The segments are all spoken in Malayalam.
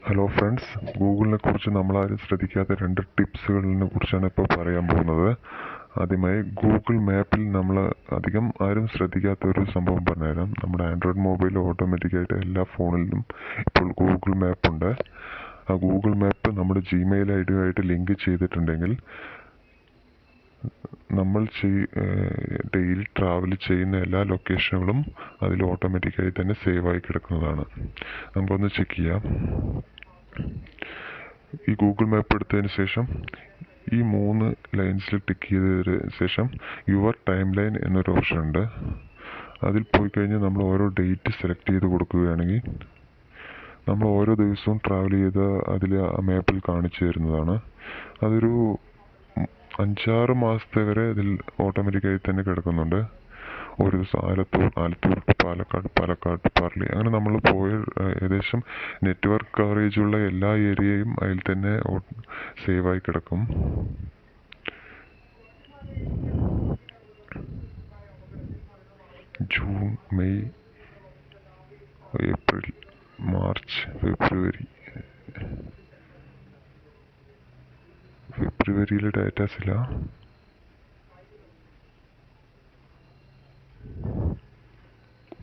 ഹലോ ഫ്രണ്ട്സ്, ഗൂഗിളിനെ കുറിച്ച് നമ്മളാരും ശ്രദ്ധിക്കാത്ത 2 ടിപ്സുകളെ കുറിച്ചാണ് ഇപ്പോൾ പറയാൻ പോകുന്നത്. ആദ്യമായി ഗൂഗിൾ മാപ്പിൽ നമ്മൾ അധികം ആരും ശ്രദ്ധിക്കാത്ത ഒരു സംഭവം പറഞ്ഞുതരാം. നമ്മുടെ ആൻഡ്രോയിഡ് മൊബൈൽ ഓട്ടോമാറ്റിക്കായിട്ട് എല്ലാ ഫോണിലും ഇപ്പോൾ ഗൂഗിൾ മാപ്പ് ഉണ്ട്. ആ ഗൂഗിൾ മാപ്പ് നമ്മുടെ ജിമെയിൽ ഐഡിയുമായിട്ട് ലിങ്ക് ചെയ്തിട്ടുണ്ടെങ്കിൽ നമ്മൾ ഡെയിലി ട്രാവൽ ചെയ്യുന്ന എല്ലാ ലൊക്കേഷനുകളും അതിൽ ഓട്ടോമാറ്റിക്കായി തന്നെ സേവായി കിടക്കുന്നതാണ്. നമുക്കൊന്ന് ചെക്ക് ചെയ്യാം. ഈ ഗൂഗിൾ മാപ്പ് എടുത്തതിന് ശേഷം ഈ 3 ലൈൻസിൽ ടിക്ക് ചെയ്തതിന് ശേഷം യുവർ ടൈം ലൈൻ എന്നൊരു ഓപ്ഷൻ ഉണ്ട്. അതിൽ പോയി കഴിഞ്ഞാൽ നമ്മൾ ഓരോ ഡേറ്റ് സെലക്ട് ചെയ്ത് കൊടുക്കുകയാണെങ്കിൽ നമ്മൾ ഓരോ ദിവസവും ട്രാവൽ ചെയ്ത അതിൽ ആ മാപ്പിൽ കാണിച്ചു തരുന്നതാണ്. അതൊരു 5-6 മാസത്തെ വരെ ഇതിൽ ഓട്ടോമാറ്റിക്കായി തന്നെ കിടക്കുന്നുണ്ട്. ഒരു ദിവസം ആലത്തൂർ ടു പാലക്കാട് പാർലി, അങ്ങനെ നമ്മൾ പോയ ഏകദേശം നെറ്റ്വർക്ക് കവറേജുള്ള എല്ലാ ഏരിയയും അതിൽ തന്നെ സേവായി കിടക്കും. ജൂൺ, മെയ്, ഏപ്രിൽ, മാർച്ച്, ഫെബ്രുവരിയിലെ ഡാറ്റാസ് ഇല്ല.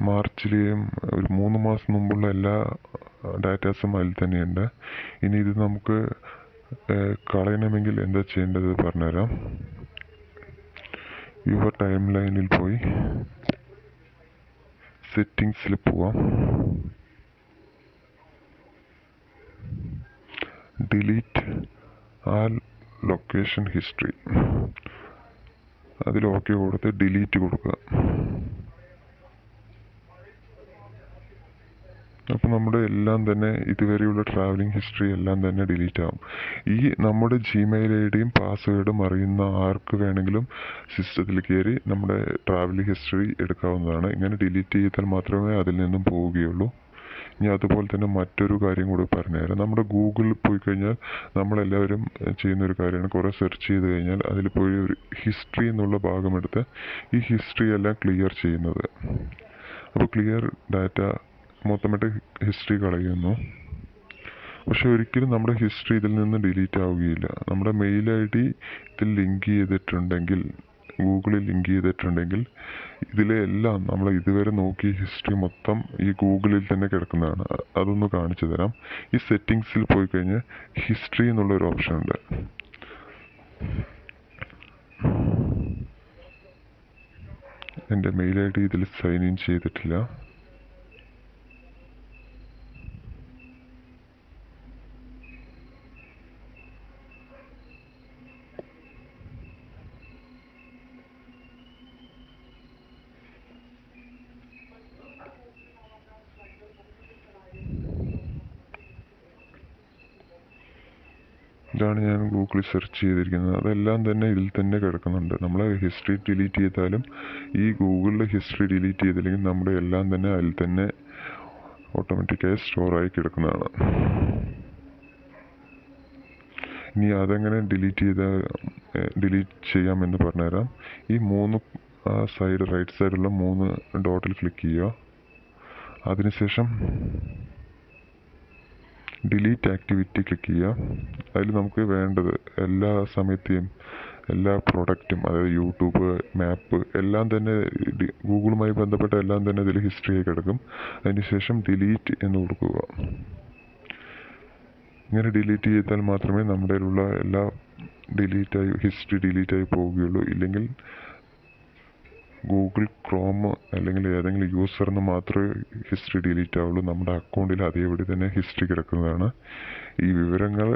മാർച്ചിലെയും ഒരു 3 മാസം മുമ്പുള്ള എല്ലാ ഡാറ്റാസും അതിൽ തന്നെയുണ്ട്. ഇനി ഇത് നമുക്ക് കളയണമെങ്കിൽ എന്താ ചെയ്യേണ്ടത് പറഞ്ഞുതരാം. യുവർ ടൈം ലൈനിൽ പോയി സെറ്റിങ്സിൽ പോവാം. ഡിലീറ്റ് ആൽ ലൊക്കേഷൻ ഹിസ്റ്ററി, അതിൽ ഓക്കെ കൊടുത്ത് ഡിലീറ്റ് കൊടുക്കുക. അപ്പോൾ നമ്മുടെ എല്ലാം തന്നെ ഇതുവരെയുള്ള ട്രാവലിംഗ് ഹിസ്റ്ററി എല്ലാം തന്നെ ഡിലീറ്റ് ആവും. ഈ നമ്മുടെ ജിമെയിൽ ഐഡിയും പാസ്വേഡും അറിയുന്ന ആർക്ക് വേണമെങ്കിലും സിസ്റ്റത്തിൽ കയറി നമ്മുടെ ട്രാവൽ ഹിസ്റ്ററി എടുക്കാവുന്നതാണ്. ഇങ്ങനെ ഡിലീറ്റ് ചെയ്താൽ മാത്രമേ അതിൽ നിന്നും പോവുകയുള്ളൂ. ഇനി അതുപോലെ തന്നെ മറ്റൊരു കാര്യം കൂടി പറഞ്ഞുതരാം. നമ്മുടെ ഗൂഗിളിൽ പോയി കഴിഞ്ഞാൽ നമ്മളെല്ലാവരും ചെയ്യുന്നൊരു കാര്യമാണ്, കുറേ സെർച്ച് ചെയ്ത് കഴിഞ്ഞാൽ അതിൽ പോയി ഒരു ഹിസ്റ്ററി എന്നുള്ള ഭാഗമെടുത്ത് ഈ ഹിസ്റ്ററി എല്ലാം ക്ലിയർ ചെയ്യുന്നത്. അപ്പോൾ ക്ലിയർ ഡാറ്റ മൊത്തമായിട്ട് ഹിസ്റ്ററി കളയുന്നു. പക്ഷെ ഒരിക്കലും നമ്മുടെ ഹിസ്റ്ററി ഇതിൽ നിന്ന് ഡിലീറ്റ് ആവുകയില്ല. നമ്മുടെ മെയിൽ ഐ ഡി ഇതിൽ ലിങ്ക് ചെയ്തിട്ടുണ്ടെങ്കിൽ, ഗൂഗിളിൽ ലിങ്ക് ചെയ്തിട്ടുണ്ടെങ്കിൽ ഇതിലെ എല്ലാം നമ്മൾ ഇതുവരെ നോക്കിയ ഹിസ്റ്ററി മൊത്തം ഈ ഗൂഗിളിൽ തന്നെ കിടക്കുന്നതാണ്. അതൊന്ന് കാണിച്ചു തരാം. ഈ സെറ്റിങ്സിൽ പോയി കഴിഞ്ഞാൽ ഹിസ്റ്ററി എന്നുള്ളൊരു ഓപ്ഷൻ ഉണ്ട്. എൻ്റെ മെയിൽ ഐ ഡി ഇതിൽ സൈൻ ഇൻ ചെയ്തിട്ടില്ല. ഇതാണ് ഞാൻ ഗൂഗിളിൽ സെർച്ച് ചെയ്തിരിക്കുന്നത്. അതെല്ലാം തന്നെ ഇതിൽ തന്നെ കിടക്കുന്നുണ്ട്. നമ്മൾ ഹിസ്റ്ററി ഡിലീറ്റ് ചെയ്താലും ഈ ഗൂഗിളിൽ ഹിസ്റ്ററി ഡിലീറ്റ് ചെയ്തില്ലെങ്കിൽ നമ്മുടെ എല്ലാം തന്നെ അതിൽ തന്നെ ഓട്ടോമാറ്റിക്കായി സ്റ്റോറായി കിടക്കുന്നതാണ്. ഇനി അതെങ്ങനെ ഡിലീറ്റ് ചെയ്യാമെന്ന് പറഞ്ഞുതരാം. ഈ 3 സൈഡ് റൈറ്റ് സൈഡുള്ള 3 ഡോട്ടിൽ ക്ലിക്ക് ചെയ്യുക. അതിനുശേഷം ഡിലീറ്റ് ആക്ടിവിറ്റി ക്ലിക്ക് ചെയ്യുക. അതിൽ നമുക്ക് വേണ്ടത് എല്ലാ സമയത്തെയും എല്ലാ പ്രോഡക്റ്റും, അതായത് യൂട്യൂബ്, മാപ്പ് എല്ലാം തന്നെ ഗൂഗിളുമായി ബന്ധപ്പെട്ട എല്ലാം തന്നെ ഇതിൽ ഹിസ്റ്ററിയായി കിടക്കും. അതിനുശേഷം ഡിലീറ്റ് എന്ന് കൊടുക്കുക. ഇങ്ങനെ ഡിലീറ്റ് ചെയ്താൽ മാത്രമേ നമ്മുടെ ഉള്ള എല്ലാ ഹിസ്റ്ററി ഡിലീറ്റായി പോവുകയുള്ളൂ. ഇല്ലെങ്കിൽ ഗൂഗിൾ ക്രോം അല്ലെങ്കിൽ ഏതെങ്കിലും യൂസറിന് മാത്രമേ ഹിസ്റ്ററി ഡിലീറ്റ് ആവുള്ളൂ. നമ്മുടെ അക്കൗണ്ടിൽ അതേപടി തന്നെ ഹിസ്റ്ററി കിടക്കുന്നതാണ്. ഈ വിവരങ്ങൾ